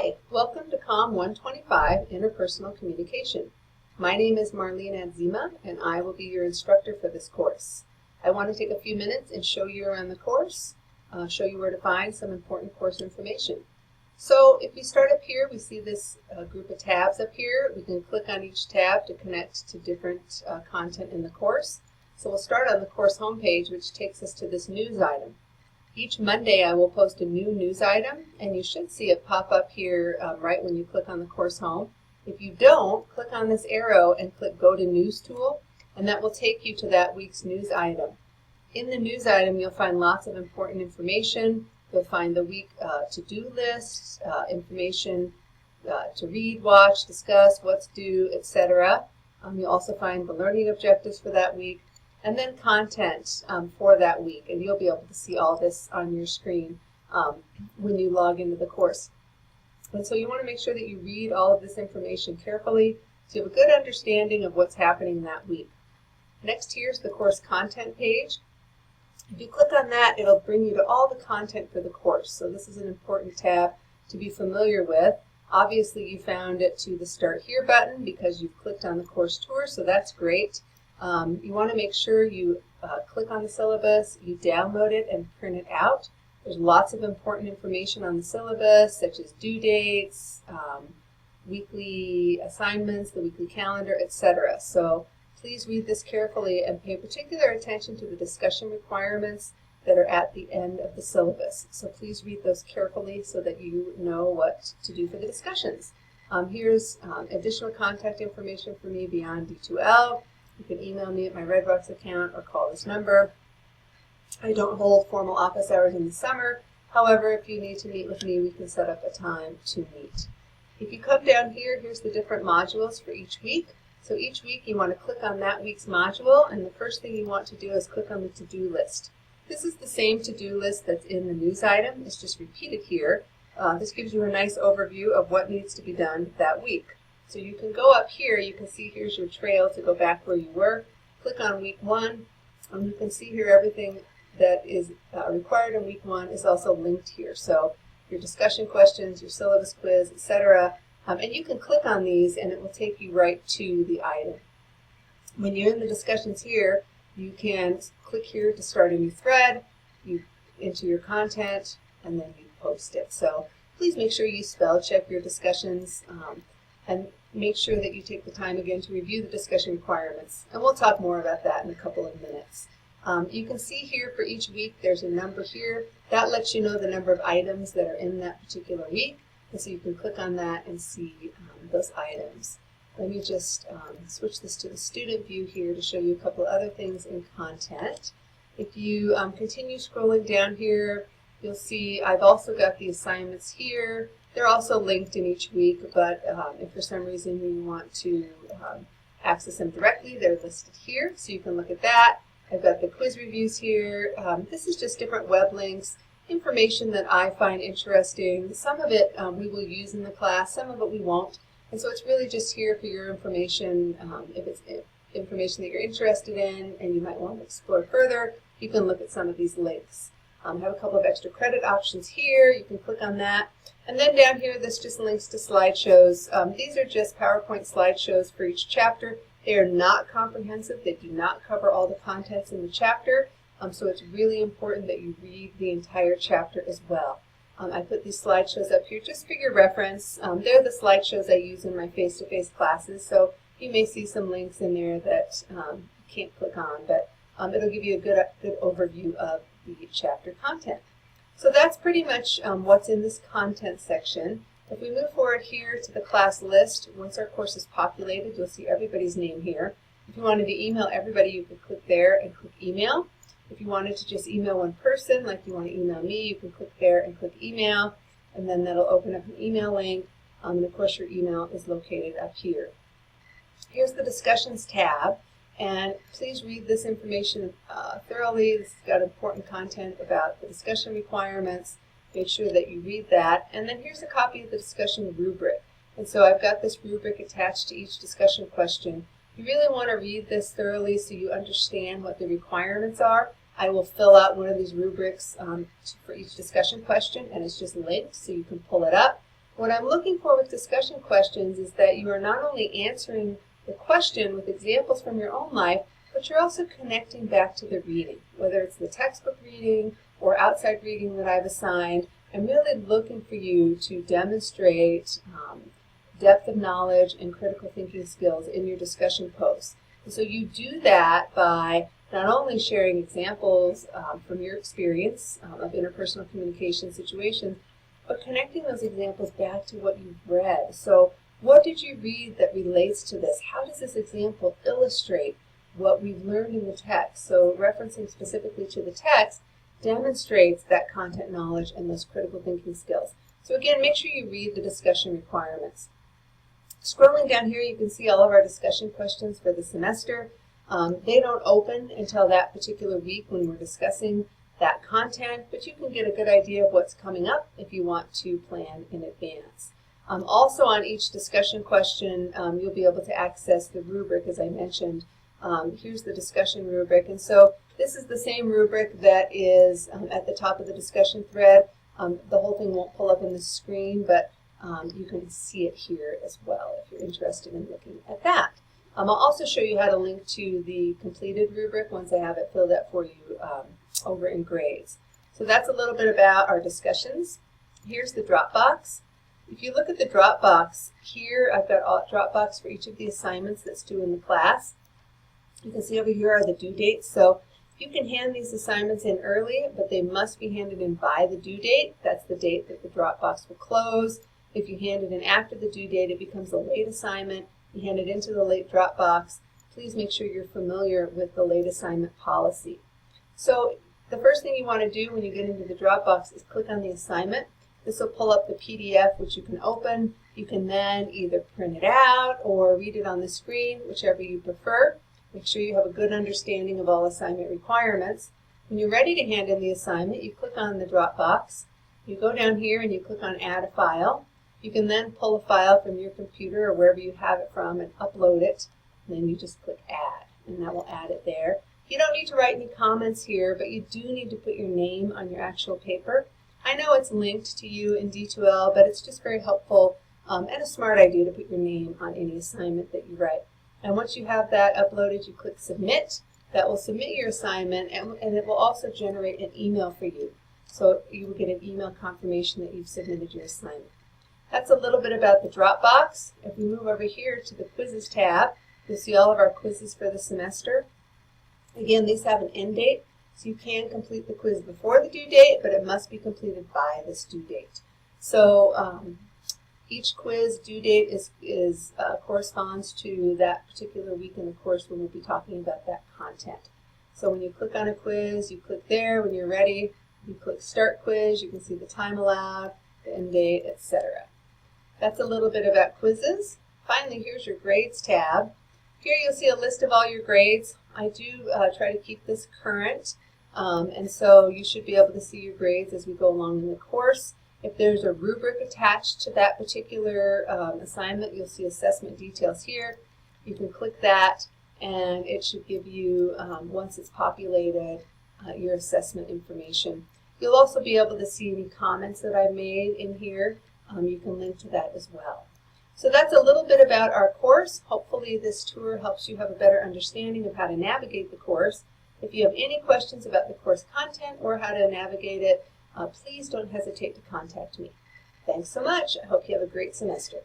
Hi, welcome to COM125 Interpersonal Communication. My name is Marlene Adzima and I will be your instructor for this course. I want to take a few minutes and show you around the course, show you where to find some important course information. So if we start up here, we see this group of tabs up here. We can click on each tab to connect to different content in the course. So we'll start on the course homepage, which takes us to this news item. Each Monday I will post a new news item, and you should see it pop up here right when you click on the course home. If you don't, click on this arrow and click Go to News Tool, and that will take you to that week's news item. In the news item you'll find lots of important information. You'll find the week to-do list, information to read, watch, discuss, what's due, etc. You'll also find the learning objectives for that week, and then content for that week, and you'll be able to see all this on your screen when you log into the course. And so you want to make sure that you read all of this information carefully so you have a good understanding of what's happening that week. Next here is the course content page. If you click on that, it'll bring you to all the content for the course. So this is an important tab to be familiar with. Obviously you found it to the Start Here button because you've clicked on the course tour, so that's great. You want to make sure you click on the syllabus, you download it and print it out. There's lots of important information on the syllabus, such as due dates, weekly assignments, the weekly calendar, etc. So please read this carefully and pay particular attention to the discussion requirements that are at the end of the syllabus. So please read those carefully so that you know what to do for the discussions. Here's additional contact information for me beyond D2L. You can email me at my Redbox account or call this number. I don't hold formal office hours in the summer. However, if you need to meet with me, we can set up a time to meet. If you come down here, here's the different modules for each week. So each week you want to click on that week's module, and the first thing you want to do is click on the to-do list. This is the same to-do list that's in the news item. It's just repeated here. This gives you a nice overview of what needs to be done that week. So you can go up here, you can see here's your trail to go back where you were. Click on week 1, and you can see here everything that is required in week 1 is also linked here. So your discussion questions, your syllabus quiz, etc. And you can click on these and it will take you right to the item. When you're in the discussions here, you can click here to start a new thread, you enter your content, and then you post it. So please make sure you spell check your discussions and make sure that you take the time again to review the discussion requirements. And we'll talk more about that in a couple of minutes. You can see here for each week there's a number here. That lets you know the number of items that are in that particular week. And so you can click on that and see those items. Let me just switch this to the student view here to show you a couple of other things in content. If you continue scrolling down here, you'll see I've also got the assignments here. They're also linked in each week, but if for some reason you want to access them directly, they're listed here, so you can look at that. I've got the quiz reviews here. This is just different web links, information that I find interesting. Some of it we will use in the class, some of it we won't. And so it's really just here for your information. If it's information that you're interested in and you might want to explore further, you can look at some of these links. I have a couple of extra credit options here. You can click on that. And then down here, this just links to slideshows. These are just PowerPoint slideshows for each chapter. They are not comprehensive. They do not cover all the contents in the chapter. So it's really important that you read the entire chapter as well. I put these slideshows up here just for your reference. They're the slideshows I use in my face-to-face classes. So you may see some links in there that you can't click on, but it'll give you a good overview of the chapter content. So that's pretty much what's in this content section. If we move forward here to the class list, once our course is populated, you'll see everybody's name here. If you wanted to email everybody, you could click there and click email. If you wanted to just email one person, like you want to email me, you can click there and click email, and then that'll open up an email link. And of course your email is located up here. Here's the discussions tab. And please read this information thoroughly. This has got important content about the discussion requirements. Make sure that you read that. And then here's a copy of the discussion rubric. And so I've got this rubric attached to each discussion question. You really want to read this thoroughly so you understand what the requirements are. I will fill out one of these rubrics for each discussion question, and it's just linked so you can pull it up. What I'm looking for with discussion questions is that you are not only answering the question with examples from your own life, but you're also connecting back to the reading, whether it's the textbook reading or outside reading that I've assigned. I'm really looking for you to demonstrate depth of knowledge and critical thinking skills in your discussion posts. And so you do that by not only sharing examples from your experience of interpersonal communication situations, but connecting those examples back to what you've read. So what did you read that relates to this? How does this example illustrate what we've learned in the text? So referencing specifically to the text demonstrates that content knowledge and those critical thinking skills. So again, make sure you read the discussion requirements. Scrolling down here, you can see all of our discussion questions for the semester. They don't open until that particular week when we're discussing that content, but you can get a good idea of what's coming up if you want to plan in advance. Also on each discussion question, you'll be able to access the rubric, as I mentioned. Here's the discussion rubric, and so this is the same rubric that is at the top of the discussion thread. The whole thing won't pull up in the screen, but you can see it here as well if you're interested in looking at that. I'll also show you how to link to the completed rubric once I have it filled out for you over in grades. So that's a little bit about our discussions. Here's the Dropbox. If you look at the Dropbox, here I've got a Dropbox for each of the assignments that's due in the class. You can see over here are the due dates. So you can hand these assignments in early, but they must be handed in by the due date. That's the date that the Dropbox will close. If you hand it in after the due date, it becomes a late assignment. You hand it into the late Dropbox. Please make sure you're familiar with the late assignment policy. So the first thing you want to do when you get into the Dropbox is click on the assignment. This will pull up the PDF, which you can open. You can then either print it out or read it on the screen, whichever you prefer. Make sure you have a good understanding of all assignment requirements. When you're ready to hand in the assignment, you click on the Dropbox. You go down here and you click on Add a File. You can then pull a file from your computer or wherever you have it from and upload it. And then you just click Add, and that will add it there. You don't need to write any comments here, but you do need to put your name on your actual paper. I know it's linked to you in D2L, but it's just very helpful and a smart idea to put your name on any assignment that you write. And once you have that uploaded, you click Submit. That will submit your assignment, and it will also generate an email for you. So you will get an email confirmation that you've submitted your assignment. That's a little bit about the Dropbox. If we move over here to the Quizzes tab, you'll see all of our quizzes for the semester. Again, these have an end date, so you can complete the quiz before the due date, but it must be completed by this due date. So each quiz due date corresponds to that particular week in the course when we'll be talking about that content. So when you click on a quiz, you click there. When you're ready, you click Start Quiz. You can see the time allowed, the end date, etc. That's a little bit about quizzes. Finally, here's your Grades tab. Here you'll see a list of all your grades. I do try to keep this current, and so you should be able to see your grades as we go along in the course. If there's a rubric attached to that particular assignment, you'll see assessment details here. You can click that, and it should give you, once it's populated, your assessment information. You'll also be able to see any comments that I've made in here. You can link to that as well. So that's a little bit about our course. Hopefully this tour helps you have a better understanding of how to navigate the course. If you have any questions about the course content or how to navigate it, please don't hesitate to contact me. Thanks so much. I hope you have a great semester.